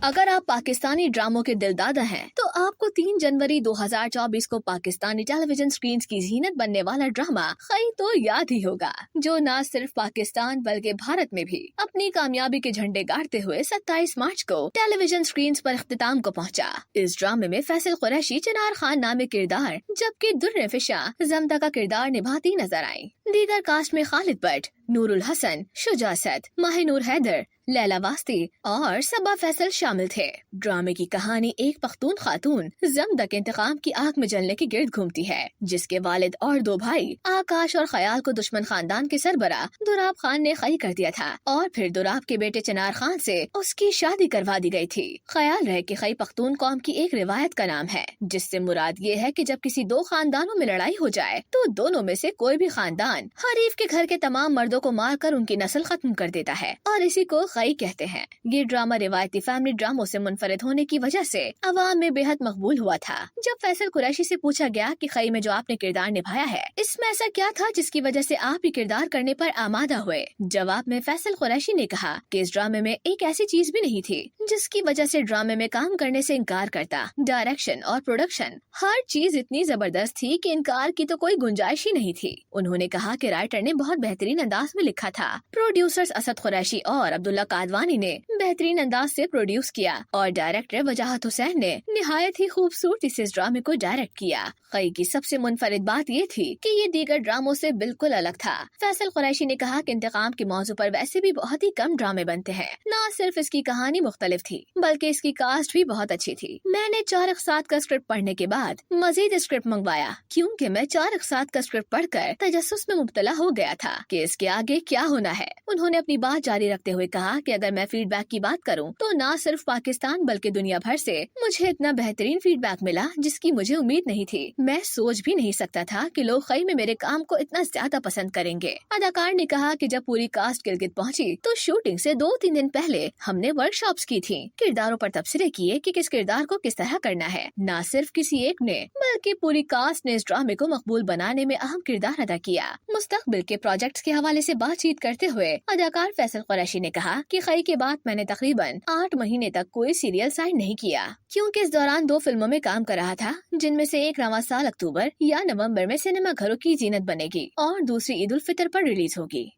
अगर आप पाकिस्तानी ड्रामों के दिलदादा हैं, तो आपको 3 जनवरी 2024 को पाकिस्तानी टेलीविजन स्क्रीन की जीनत बनने वाला ड्रामा खई तो याद ही होगा, जो न सिर्फ पाकिस्तान बल्कि भारत में भी अपनी कामयाबी के झंडे गाड़ते हुए 27 मार्च को टेलीविजन स्क्रीन पर इख्तिताम को पहुंचा। इस ड्रामे में फैसल कुरैशी चिनार खान नामे किरदार जबकि दुर्र फिशा जमदा का किरदार निभाती नजर आई। दीगर कास्ट में खालिद भट्ट, नूरुल हसन, शुजा असद, माहिनूर हैदर, लैला वास्ती और सबा फैसल शामिल थे। ड्रामे की कहानी एक पख्तून खातून जमदा के इंतकाम की आग में जलने के गिर्द घूमती है, जिसके वालिद और 2 भाई आकाश और खयाल को दुश्मन खानदान के सरबरा दुराब खान ने खई कर दिया था और फिर दुराब के बेटे चिनार खान से उसकी शादी करवा दी गई थी। ख्याल रहे कि खई पख्तून कौम की एक रिवायत का नाम है, जिससे मुराद ये है कि जब किसी 2 खानदानों में लड़ाई हो जाए तो दोनों में से कोई भी खानदान हरीफ के घर के तमाम मर्दों को मार कर उनकी नस्ल खत्म कर देता है और इसी को खई कहते हैं। ये ड्रामा रिवायती फैमिली ड्रामों से मुनफरिद होने की वजह से अवाम में बेहद मकबूल हुआ था। जब फैसल कुरैशी से पूछा गया कि खई में जो आपने किरदार निभाया है, इसमें ऐसा क्या था जिसकी वजह से आप ये किरदार करने पर आमादा हुए, जवाब में फैसल कुरैशी ने कहा कि इस ड्रामे में एक ऐसी चीज भी नहीं थी जिसकी वजह से ड्रामे में काम करने से इनकार करता। डायरेक्शन और प्रोडक्शन हर चीज इतनी जबरदस्त थी कि इनकार की तो कोई गुंजाइश ही नहीं थी। उन्होंने कहा कि राइटर ने बहुत बेहतरीन अंदाज में लिखा था। प्रोड्यूसर्स असद कुरैशी और अब्दुल्ला कादवानी ने बेहतरीन अंदाज से प्रोड्यूस किया और डायरेक्टर वजाहत हुसैन ने निहायत ही खूबसूरती से इस ड्रामे को डायरेक्ट किया। खई की सबसे मुनफरिद बात ये थी कि ये दीगर ड्रामों से बिल्कुल अलग था। फैसल कुरैशी ने कहा कि इंतकाम के मौजू पर वैसे भी बहुत ही कम ड्रामे बनते हैं। न सिर्फ इसकी कहानी मुख्तलिफ थी बल्कि इसकी कास्ट भी बहुत अच्छी थी। मैंने 4 इक़साद का स्क्रिप्ट पढ़ने के बाद मजीद स्क्रिप्ट मंगवाया, क्योंकि मैं 4 इक़साद का स्क्रिप्ट पढ़कर तजस्सुस में मुब्तला हो गया था कि इसके आगे क्या होना है। उन्होंने अपनी बात जारी रखते हुए कहा कि अगर मैं फीडबैक की बात करूं तो न सिर्फ पाकिस्तान बल्कि दुनिया भर से मुझे इतना बेहतरीन फीडबैक मिला जिसकी मुझे उम्मीद नहीं थी। मैं सोच भी नहीं सकता था कि लोग खई में मेरे काम को इतना ज्यादा पसंद करेंगे। अदाकार ने कहा कि जब पूरी कास्ट गिलगित पहुंची तो शूटिंग से 2-3 दिन पहले हमने वर्कशॉप्स की थी। किरदारों पर तबसरे किए कि किस किरदार को किस तरह करना है। न सिर्फ किसी एक ने बल्कि पूरी कास्ट ने इस ड्रामे को मकबूल बनाने में अहम किरदार अदा किया। मुस्तकबिल के प्रोजेक्ट्स के हवाले से बातचीत करते हुए अदाकार फैसल कुरैशी ने कहा कि खई के बाद मैंने तकरीबन 8 महीने तक कोई सीरियल साइन नहीं किया, क्योंकि इस दौरान 2 फिल्मों में काम कर रहा था, जिनमें से एक रवां साल अक्टूबर या नवंबर में सिनेमा घरों की जीनत बनेगी और दूसरी ईद उल फितर पर रिलीज होगी।